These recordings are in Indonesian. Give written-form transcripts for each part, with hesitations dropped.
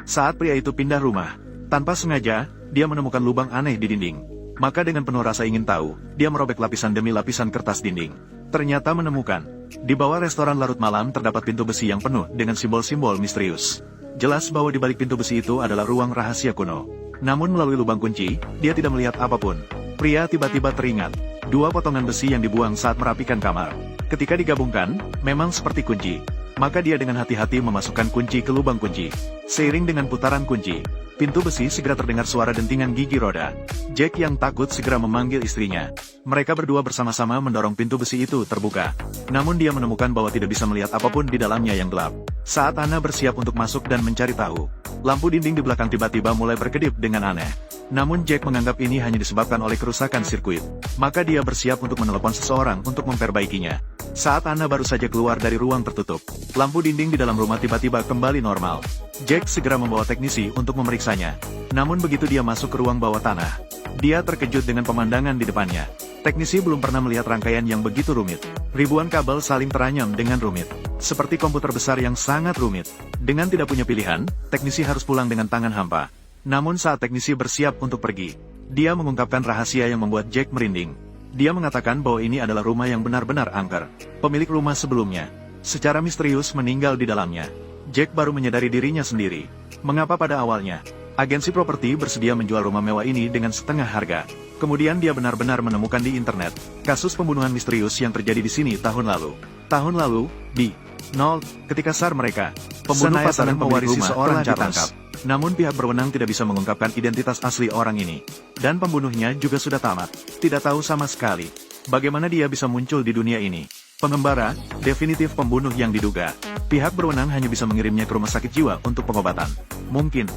Saat pria itu pindah rumah, tanpa sengaja, dia menemukan lubang aneh di dinding. Maka dengan penuh rasa ingin tahu, dia merobek lapisan demi lapisan kertas dinding. Ternyata menemukan, di bawah restoran larut malam terdapat pintu besi yang penuh dengan simbol-simbol misterius. Jelas bahwa di balik pintu besi itu adalah ruang rahasia kuno. Namun melalui lubang kunci, dia tidak melihat apapun. Pria tiba-tiba teringat, dua potongan besi yang dibuang saat merapikan kamar. Ketika digabungkan, memang seperti kunci. Maka dia dengan hati-hati memasukkan kunci ke lubang kunci. Seiring dengan putaran kunci, pintu besi segera terdengar suara dentingan gigi roda. Jack yang takut segera memanggil istrinya. Mereka berdua bersama-sama mendorong pintu besi itu terbuka. Namun dia menemukan bahwa tidak bisa melihat apapun di dalamnya yang gelap. Saat Anna bersiap untuk masuk dan mencari tahu, lampu dinding di belakang tiba-tiba mulai berkedip dengan aneh. Namun Jack menganggap ini hanya disebabkan oleh kerusakan sirkuit. Maka dia bersiap untuk menelepon seseorang untuk memperbaikinya. Saat Anna baru saja keluar dari ruang tertutup, lampu dinding di dalam rumah tiba-tiba kembali normal. Jack segera membawa teknisi untuk memeriksanya. Namun begitu dia masuk ke ruang bawah tanah, dia terkejut dengan pemandangan di depannya. Teknisi belum pernah melihat rangkaian yang begitu rumit. Ribuan kabel saling teranyam dengan rumit. Seperti komputer besar yang sangat rumit. Dengan tidak punya pilihan, teknisi harus pulang dengan tangan hampa. Namun saat teknisi bersiap untuk pergi, dia mengungkapkan rahasia yang membuat Jack merinding. Dia mengatakan bahwa ini adalah rumah yang benar-benar angker. Pemilik rumah sebelumnya, secara misterius meninggal di dalamnya. Jack baru menyadari dirinya sendiri. Mengapa pada awalnya, agensi properti bersedia menjual rumah mewah ini dengan setengah harga. Kemudian dia benar-benar menemukan di internet, kasus pembunuhan misterius yang terjadi di sini tahun lalu. Tahun lalu, di nol, ketika SAR mereka, pembunuh pasangan pewarisi seorang ditangkap. Namun pihak berwenang tidak bisa mengungkapkan identitas asli orang ini. Dan pembunuhnya juga sudah tamat. Tidak tahu sama sekali bagaimana dia bisa muncul di dunia ini. Pengembara, definitif pembunuh yang diduga. Pihak berwenang hanya bisa mengirimnya ke rumah sakit jiwa untuk pengobatan. Mungkin.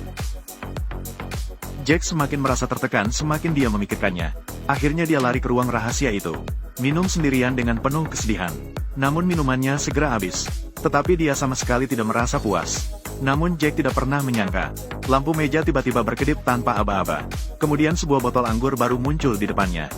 Jack semakin merasa tertekan semakin dia memikirkannya. Akhirnya dia lari ke ruang rahasia itu. Minum sendirian dengan penuh kesedihan. Namun minumannya segera habis. Tetapi dia sama sekali tidak merasa puas. Namun Jack tidak pernah menyangka, lampu meja tiba-tiba berkedip tanpa aba-aba. Kemudian sebuah botol anggur baru muncul di depannya.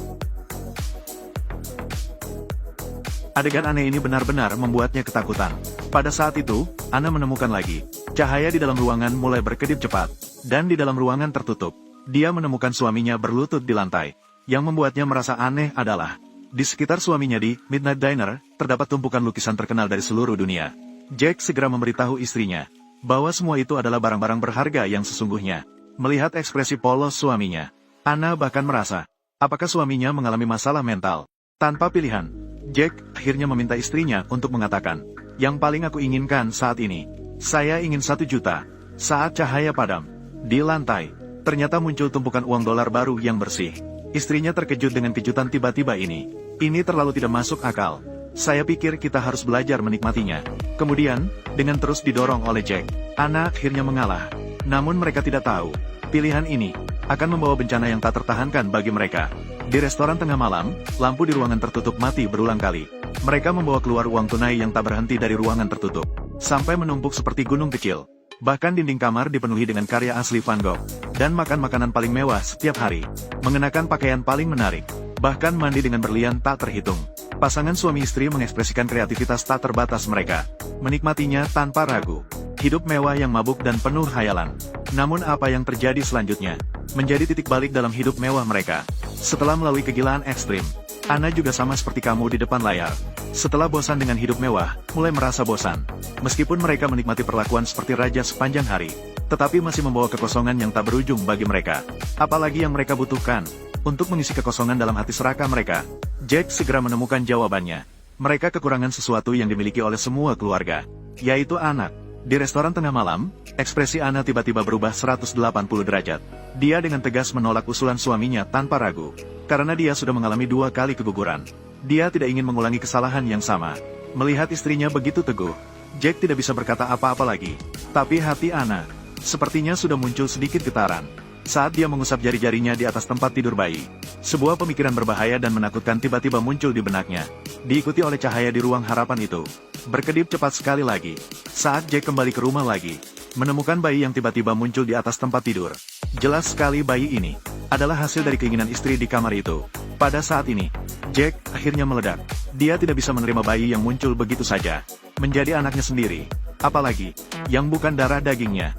Adegan aneh ini benar-benar membuatnya ketakutan. Pada saat itu, Anna menemukan lagi, cahaya di dalam ruangan mulai berkedip cepat. Dan di dalam ruangan tertutup, dia menemukan suaminya berlutut di lantai. Yang membuatnya merasa aneh adalah, di sekitar suaminya di Midnight Diner, terdapat tumpukan lukisan terkenal dari seluruh dunia. Jack segera memberitahu istrinya, bahwa semua itu adalah barang-barang berharga yang sesungguhnya. Melihat ekspresi polos suaminya, Anna bahkan merasa, apakah suaminya mengalami masalah mental? Tanpa pilihan, Jack akhirnya meminta istrinya untuk mengatakan, yang paling aku inginkan saat ini, saya ingin 1 juta. Saat cahaya padam, di lantai, ternyata muncul tumpukan uang dolar baru yang bersih. Istrinya terkejut dengan kejutan tiba-tiba ini. Ini terlalu tidak masuk akal. Saya pikir kita harus belajar menikmatinya. Kemudian, dengan terus didorong oleh Jack, Anna akhirnya mengalah. Namun mereka tidak tahu, pilihan ini akan membawa bencana yang tak tertahankan bagi mereka. Di restoran tengah malam, lampu di ruangan tertutup mati berulang kali. Mereka membawa keluar uang tunai yang tak berhenti dari ruangan tertutup, sampai menumpuk seperti gunung kecil. Bahkan dinding kamar dipenuhi dengan karya asli Van Gogh, dan makan makanan paling mewah setiap hari, mengenakan pakaian paling menarik, bahkan mandi dengan berlian tak terhitung. Pasangan suami istri mengekspresikan kreativitas tak terbatas mereka, menikmatinya tanpa ragu. Hidup mewah yang mabuk dan penuh hayalan. Namun apa yang terjadi selanjutnya, menjadi titik balik dalam hidup mewah mereka. Setelah melalui kegilaan ekstrim, Anna juga sama seperti kamu di depan layar. Setelah bosan dengan hidup mewah, mulai merasa bosan. Meskipun mereka menikmati perlakuan seperti raja sepanjang hari, tetapi masih membawa kekosongan yang tak berujung bagi mereka. Apalagi yang mereka butuhkan, untuk mengisi kekosongan dalam hati serakah mereka. Jack segera menemukan jawabannya. Mereka kekurangan sesuatu yang dimiliki oleh semua keluarga, yaitu anak. Di restoran tengah malam, ekspresi Anna tiba-tiba berubah 180 derajat. Dia dengan tegas menolak usulan suaminya tanpa ragu. Karena dia sudah mengalami 2 kali keguguran. Dia tidak ingin mengulangi kesalahan yang sama. Melihat istrinya begitu teguh, Jack tidak bisa berkata apa-apa lagi. Tapi hati Anna, sepertinya sudah muncul sedikit getaran. Saat dia mengusap jari-jarinya di atas tempat tidur bayi, sebuah pemikiran berbahaya dan menakutkan tiba-tiba muncul di benaknya. Diikuti oleh cahaya di ruang harapan itu. Berkedip cepat sekali lagi. Saat Jack kembali ke rumah lagi, menemukan bayi yang tiba-tiba muncul di atas tempat tidur. Jelas sekali bayi ini adalah hasil dari keinginan istri di kamar itu. Pada saat ini, Jack akhirnya meledak. Dia tidak bisa menerima bayi yang muncul begitu saja, menjadi anaknya sendiri. Apalagi, yang bukan darah dagingnya.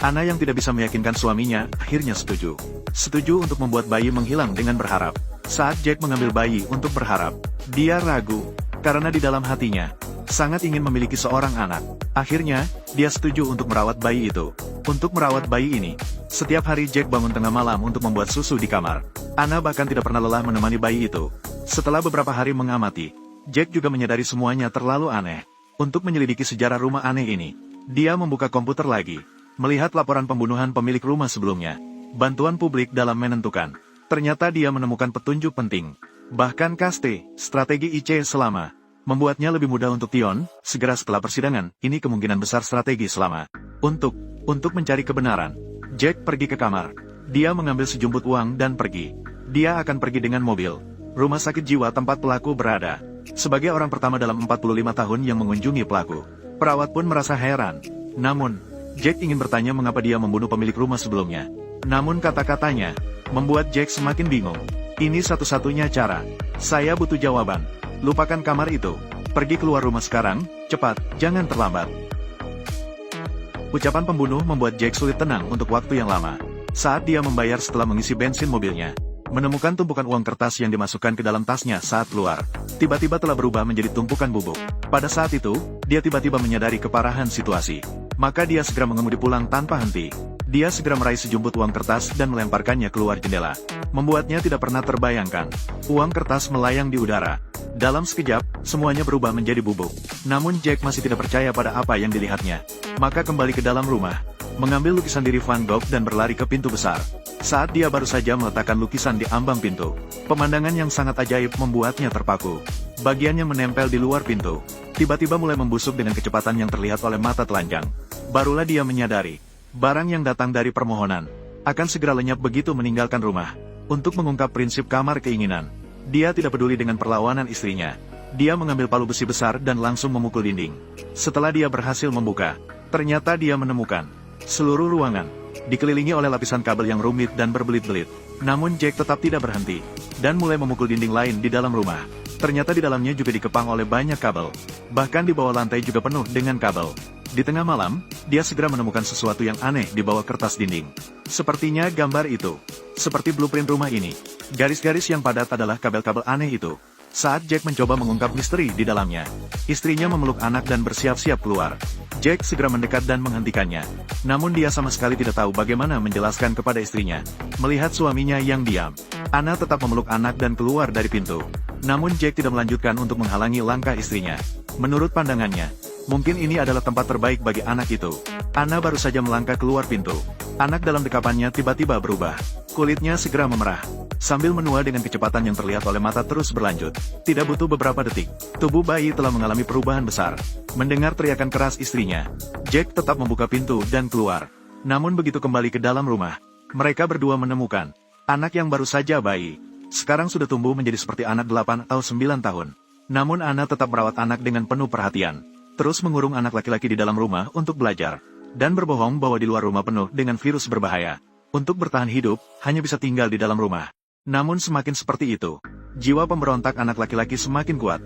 Anna yang tidak bisa meyakinkan suaminya, akhirnya setuju. Setuju untuk membuat bayi menghilang dengan berharap. Saat Jack mengambil bayi untuk berharap, dia ragu, karena di dalam hatinya, sangat ingin memiliki seorang anak. Akhirnya, dia setuju untuk merawat bayi itu. Untuk merawat bayi ini, setiap hari Jack bangun tengah malam untuk membuat susu di kamar. Anna bahkan tidak pernah lelah menemani bayi itu. Setelah beberapa hari mengamati, Jack juga menyadari semuanya terlalu aneh. Untuk menyelidiki sejarah rumah aneh ini, dia membuka komputer lagi. Melihat laporan pembunuhan pemilik rumah sebelumnya, bantuan publik dalam menentukan. Ternyata dia menemukan petunjuk penting. Bahkan KST, strategi IC selama, membuatnya lebih mudah untuk Tion, segera setelah persidangan, ini kemungkinan besar strategi selama. Untuk mencari kebenaran, Jack pergi ke kamar. Dia mengambil sejumput uang dan pergi. Dia akan pergi dengan mobil. Rumah sakit jiwa tempat pelaku berada. Sebagai orang pertama dalam 45 tahun yang mengunjungi pelaku, perawat pun merasa heran. Namun, Jack ingin bertanya mengapa dia membunuh pemilik rumah sebelumnya. Namun kata-katanya membuat Jack semakin bingung. Ini satu-satunya cara. Saya butuh jawaban. Lupakan kamar itu. Pergi keluar rumah sekarang, cepat, jangan terlambat. Ucapan pembunuh membuat Jack sulit tenang untuk waktu yang lama. Saat dia membayar setelah mengisi bensin mobilnya, menemukan tumpukan uang kertas yang dimasukkan ke dalam tasnya saat keluar, tiba-tiba telah berubah menjadi tumpukan bubuk. Pada saat itu, dia tiba-tiba menyadari keparahan situasi. Maka dia segera mengemudi pulang tanpa henti. Dia segera meraih sejumput uang kertas dan melemparkannya keluar jendela. Membuatnya tidak pernah terbayangkan. Uang kertas melayang di udara. Dalam sekejap, semuanya berubah menjadi bubuk. Namun Jack masih tidak percaya pada apa yang dilihatnya. Maka kembali ke dalam rumah, mengambil lukisan diri Van Gogh dan berlari ke pintu besar. Saat dia baru saja meletakkan lukisan di ambang pintu, pemandangan yang sangat ajaib membuatnya terpaku. Bagian yang menempel di luar pintu, tiba-tiba mulai membusuk dengan kecepatan yang terlihat oleh mata telanjang. Barulah dia menyadari, barang yang datang dari permohonan, akan segera lenyap begitu meninggalkan rumah. Untuk mengungkap prinsip kamar keinginan, dia tidak peduli dengan perlawanan istrinya. Dia mengambil palu besi besar dan langsung memukul dinding. Setelah dia berhasil membuka, ternyata dia menemukan seluruh ruangan dikelilingi oleh lapisan kabel yang rumit dan berbelit-belit. Namun Jack tetap tidak berhenti, dan mulai memukul dinding lain di dalam rumah. Ternyata di dalamnya juga dikepang oleh banyak kabel. Bahkan di bawah lantai juga penuh dengan kabel. Di tengah malam, dia segera menemukan sesuatu yang aneh di bawah kertas dinding. Sepertinya gambar itu. Seperti blueprint rumah ini. Garis-garis yang padat adalah kabel-kabel aneh itu. Saat Jack mencoba mengungkap misteri di dalamnya, istrinya memeluk anak dan bersiap-siap keluar. Jack segera mendekat dan menghentikannya. Namun dia sama sekali tidak tahu bagaimana menjelaskan kepada istrinya. Melihat suaminya yang diam, Anna tetap memeluk anak dan keluar dari pintu. Namun Jack tidak melanjutkan untuk menghalangi langkah istrinya. Menurut pandangannya, mungkin ini adalah tempat terbaik bagi anak itu. Anna baru saja melangkah keluar pintu. Anak dalam dekapannya tiba-tiba berubah. Kulitnya segera memerah. Sambil menua dengan kecepatan yang terlihat oleh mata terus berlanjut. Tidak butuh beberapa detik, tubuh bayi telah mengalami perubahan besar. Mendengar teriakan keras istrinya, Jack tetap membuka pintu dan keluar. Namun begitu kembali ke dalam rumah, mereka berdua menemukan anak yang baru saja bayi. Sekarang sudah tumbuh menjadi seperti anak 8 atau 9 tahun. Namun Anna tetap merawat anak dengan penuh perhatian. Terus mengurung anak laki-laki di dalam rumah untuk belajar. Dan berbohong bahwa di luar rumah penuh dengan virus berbahaya. Untuk bertahan hidup, hanya bisa tinggal di dalam rumah. Namun semakin seperti itu, jiwa pemberontak anak laki-laki semakin kuat.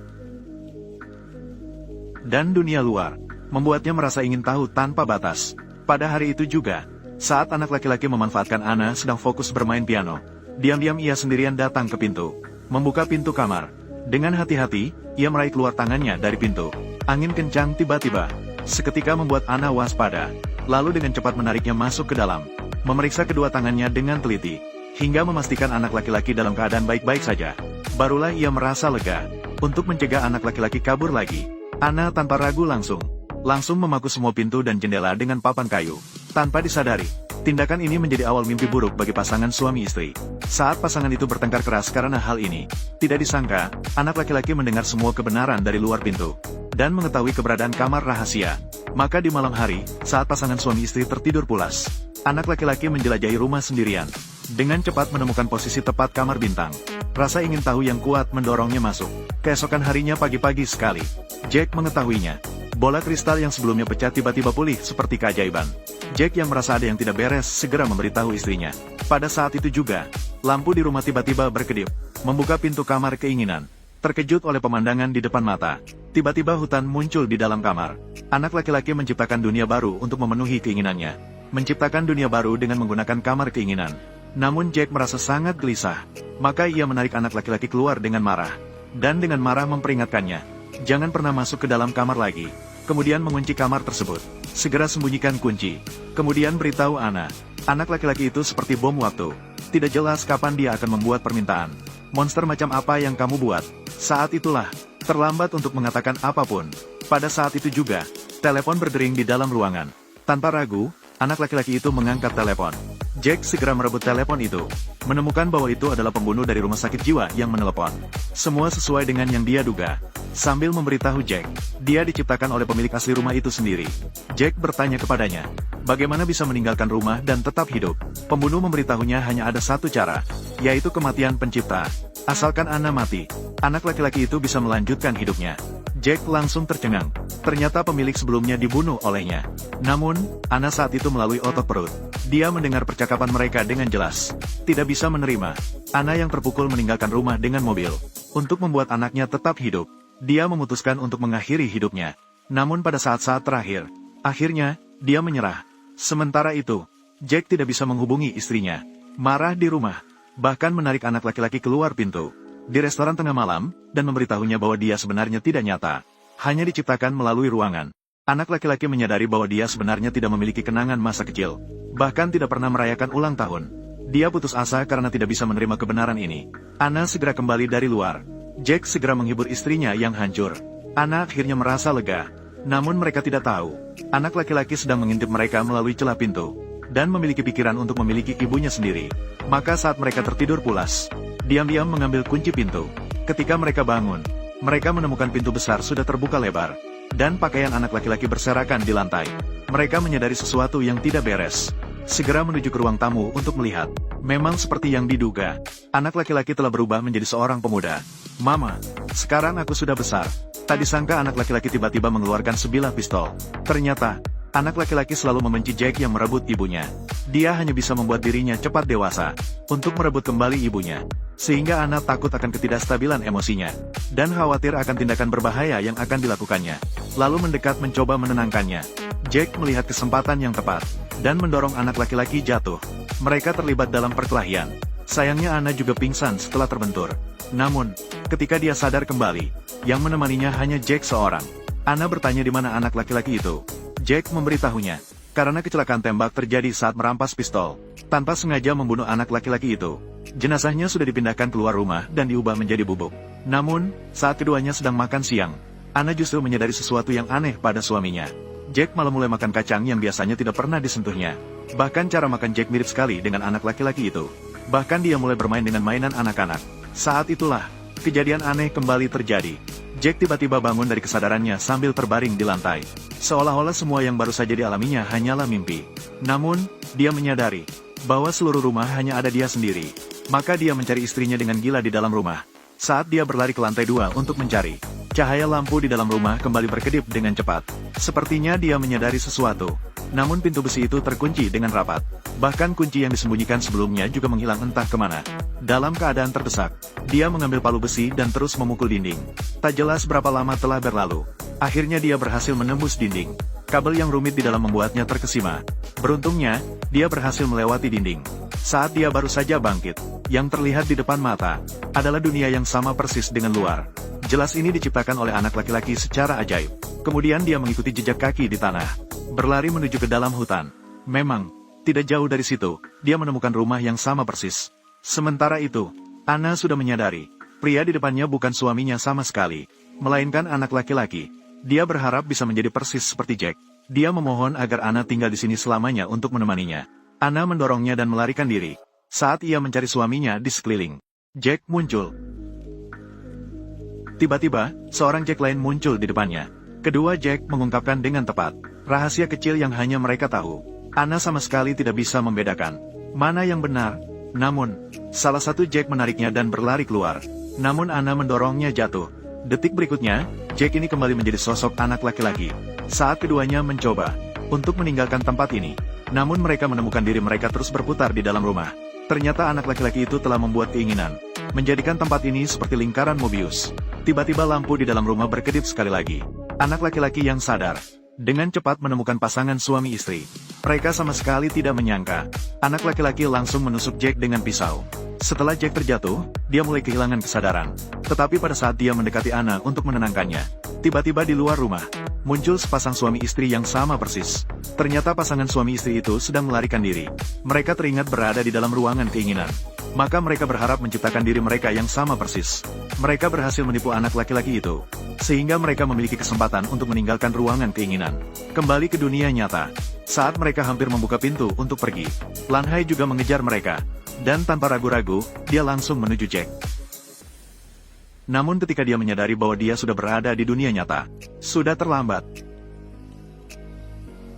Dan dunia luar, membuatnya merasa ingin tahu tanpa batas. Pada hari itu juga, saat anak laki-laki memanfaatkan Anna sedang fokus bermain piano, diam-diam ia sendirian datang ke pintu, membuka pintu kamar. Dengan hati-hati, ia meraih keluar tangannya dari pintu. Angin kencang tiba-tiba, seketika membuat Anna waspada, lalu dengan cepat menariknya masuk ke dalam, memeriksa kedua tangannya dengan teliti, hingga memastikan anak laki-laki dalam keadaan baik-baik saja. Barulah ia merasa lega. Untuk mencegah anak laki-laki kabur lagi, Anna tanpa ragu langsung memaku semua pintu dan jendela dengan papan kayu. Tanpa disadari, tindakan ini menjadi awal mimpi buruk bagi pasangan suami istri. Saat pasangan itu bertengkar keras karena hal ini, tidak disangka, anak laki-laki mendengar semua kebenaran dari luar pintu, dan mengetahui keberadaan kamar rahasia. Maka di malam hari, saat pasangan suami istri tertidur pulas, anak laki-laki menjelajahi rumah sendirian. Dengan cepat menemukan posisi tepat kamar bintang. Rasa ingin tahu yang kuat mendorongnya masuk. Keesokan harinya pagi-pagi sekali, Jack mengetahuinya. Bola kristal yang sebelumnya pecah tiba-tiba pulih seperti keajaiban. Jack yang merasa ada yang tidak beres segera memberitahu istrinya. Pada saat itu juga, lampu di rumah tiba-tiba berkedip, membuka pintu kamar keinginan. Terkejut oleh pemandangan di depan mata, tiba-tiba hutan muncul di dalam kamar. Anak laki-laki menciptakan dunia baru untuk memenuhi keinginannya. menciptakan dunia baru dengan menggunakan kamar keinginan. Namun Jack merasa sangat gelisah. Maka ia menarik anak laki-laki keluar dengan marah. Dan dengan marah memperingatkannya, jangan pernah masuk ke dalam kamar lagi. Kemudian mengunci kamar tersebut. Segera sembunyikan kunci. Kemudian beritahu Anna. Anak laki-laki itu seperti bom waktu. Tidak jelas kapan dia akan membuat permintaan. Monster macam apa yang kamu buat? Saat itulah, terlambat untuk mengatakan apapun. Pada saat itu juga, telepon berdering di dalam ruangan. Tanpa ragu, anak laki-laki itu mengangkat telepon. Jack segera merebut telepon itu. Menemukan bahwa itu adalah pembunuh dari rumah sakit jiwa yang menelepon. Semua sesuai dengan yang dia duga. Sambil memberitahu Jack, dia diciptakan oleh pemilik asli rumah itu sendiri. Jack bertanya kepadanya, bagaimana bisa meninggalkan rumah dan tetap hidup? Pembunuh memberitahunya hanya ada satu cara, yaitu kematian pencipta. Asalkan Anna mati, anak laki-laki itu bisa melanjutkan hidupnya. Jack langsung tercengang. Ternyata pemilik sebelumnya dibunuh olehnya. Namun, Anna saat itu melalui otot perut. Dia mendengar percakapan mereka dengan jelas. Tidak bisa menerima. Anna yang terpukul meninggalkan rumah dengan mobil. Untuk membuat anaknya tetap hidup, dia memutuskan untuk mengakhiri hidupnya. Namun pada saat-saat terakhir, akhirnya, dia menyerah. Sementara itu, Jack tidak bisa menghubungi istrinya. Marah di rumah. Bahkan menarik anak laki-laki keluar pintu. Di restoran tengah malam, dan memberitahunya bahwa dia sebenarnya tidak nyata. Hanya diciptakan melalui ruangan. Anak laki-laki menyadari bahwa dia sebenarnya tidak memiliki kenangan masa kecil. Bahkan tidak pernah merayakan ulang tahun. Dia putus asa karena tidak bisa menerima kebenaran ini. Anna segera kembali dari luar. Jack segera menghibur istrinya yang hancur. Anna akhirnya merasa lega. Namun mereka tidak tahu, anak laki-laki sedang mengintip mereka melalui celah pintu. Dan memiliki pikiran untuk memiliki ibunya sendiri. Maka saat mereka tertidur pulas, diam-diam mengambil kunci pintu. Ketika mereka bangun, mereka menemukan pintu besar sudah terbuka lebar. Dan pakaian anak laki-laki berserakan di lantai. Mereka menyadari sesuatu yang tidak beres. Segera menuju ke ruang tamu untuk melihat. Memang seperti yang diduga, anak laki-laki telah berubah menjadi seorang pemuda. Mama, sekarang aku sudah besar. Tak disangka anak laki-laki tiba-tiba mengeluarkan sebilah pistol. Ternyata, anak laki-laki selalu membenci Jack yang merebut ibunya. Dia hanya bisa membuat dirinya cepat dewasa, untuk merebut kembali ibunya. Sehingga Anna takut akan ketidakstabilan emosinya, dan khawatir akan tindakan berbahaya yang akan dilakukannya. Lalu mendekat mencoba menenangkannya. Jack melihat kesempatan yang tepat, dan mendorong anak laki-laki jatuh. Mereka terlibat dalam perkelahian. Sayangnya Anna juga pingsan setelah terbentur. Namun, ketika dia sadar kembali, yang menemaninya hanya Jack seorang. Anna bertanya di mana anak laki-laki itu. Jack memberitahunya, karena kecelakaan tembak terjadi saat merampas pistol, tanpa sengaja membunuh anak laki-laki itu. Jenazahnya sudah dipindahkan keluar rumah dan diubah menjadi bubuk. Namun, saat keduanya sedang makan siang, Anna justru menyadari sesuatu yang aneh pada suaminya. Jack malah mulai makan kacang yang biasanya tidak pernah disentuhnya. Bahkan cara makan Jack mirip sekali dengan anak laki-laki itu. Bahkan dia mulai bermain dengan mainan anak-anak. Saat itulah, kejadian aneh kembali terjadi. Jack tiba-tiba bangun dari kesadarannya sambil terbaring di lantai. Seolah-olah semua yang baru saja dialaminya hanyalah mimpi. Namun, dia menyadari bahwa seluruh rumah hanya ada dia sendiri. Maka dia mencari istrinya dengan gila di dalam rumah. Saat dia berlari ke lantai 2 untuk mencari, cahaya lampu di dalam rumah kembali berkedip dengan cepat. Sepertinya dia menyadari sesuatu. Namun pintu besi itu terkunci dengan rapat. Bahkan kunci yang disembunyikan sebelumnya juga menghilang entah kemana. Dalam keadaan terdesak, dia mengambil palu besi dan terus memukul dinding. Tak jelas berapa lama telah berlalu. Akhirnya dia berhasil menembus dinding. Kabel yang rumit di dalam membuatnya terkesima. Beruntungnya, dia berhasil melewati dinding. Saat dia baru saja bangkit, yang terlihat di depan mata adalah dunia yang sama persis dengan luar. Jelas ini diciptakan oleh anak laki-laki secara ajaib. Kemudian dia mengikuti jejak kaki di tanah, berlari menuju ke dalam hutan. Memang, tidak jauh dari situ, dia menemukan rumah yang sama persis. Sementara itu, Anna sudah menyadari, pria di depannya bukan suaminya sama sekali, melainkan anak laki-laki. Dia berharap bisa menjadi persis seperti Jack. Dia memohon agar Anna tinggal di sini selamanya untuk menemaninya. Anna mendorongnya dan melarikan diri. Saat ia mencari suaminya di sekeliling, Jack muncul. Tiba-tiba, seorang Jack lain muncul di depannya. Kedua Jack mengungkapkan dengan tepat rahasia kecil yang hanya mereka tahu. Anna sama sekali tidak bisa membedakan mana yang benar. Namun, salah satu Jack menariknya dan berlari keluar. Namun Anna mendorongnya jatuh. Detik berikutnya, Jack ini kembali menjadi sosok anak laki-laki. Saat keduanya mencoba untuk meninggalkan tempat ini, namun mereka menemukan diri mereka terus berputar di dalam rumah. Ternyata anak laki-laki itu telah membuat keinginan menjadikan tempat ini seperti lingkaran Mobius. Tiba-tiba lampu di dalam rumah berkedip sekali lagi. Anak laki-laki yang sadar dengan cepat menemukan pasangan suami istri. Mereka sama sekali tidak menyangka. Anak laki-laki langsung menusuk Jack dengan pisau. Setelah Jack terjatuh, dia mulai kehilangan kesadaran. Tetapi pada saat dia mendekati Anna untuk menenangkannya, tiba-tiba di luar rumah, muncul sepasang suami istri yang sama persis. Ternyata pasangan suami istri itu sedang melarikan diri. Mereka teringat berada di dalam ruangan keinginan. Maka mereka berharap menciptakan diri mereka yang sama persis. Mereka berhasil menipu anak laki-laki itu, sehingga mereka memiliki kesempatan untuk meninggalkan ruangan keinginan. Kembali ke dunia nyata. Saat mereka hampir membuka pintu untuk pergi, Lan Hai juga mengejar mereka. Dan tanpa ragu-ragu, dia langsung menuju Jack. Namun ketika dia menyadari bahwa dia sudah berada di dunia nyata, sudah terlambat.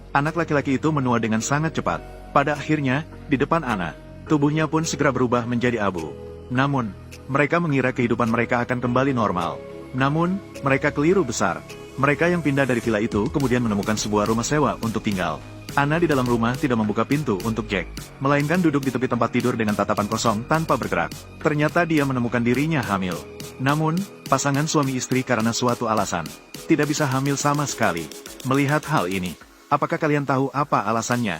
Anak laki-laki itu menua dengan sangat cepat. Pada akhirnya, di depan Anna, tubuhnya pun segera berubah menjadi abu. Namun, mereka mengira kehidupan mereka akan kembali normal. Namun, mereka keliru besar. Mereka yang pindah dari villa itu kemudian menemukan sebuah rumah sewa untuk tinggal. Anna di dalam rumah tidak membuka pintu untuk Jack, melainkan duduk di tepi tempat tidur dengan tatapan kosong tanpa bergerak. Ternyata dia menemukan dirinya hamil. Namun, pasangan suami istri karena suatu alasan, tidak bisa hamil sama sekali. Melihat hal ini, apakah kalian tahu apa alasannya?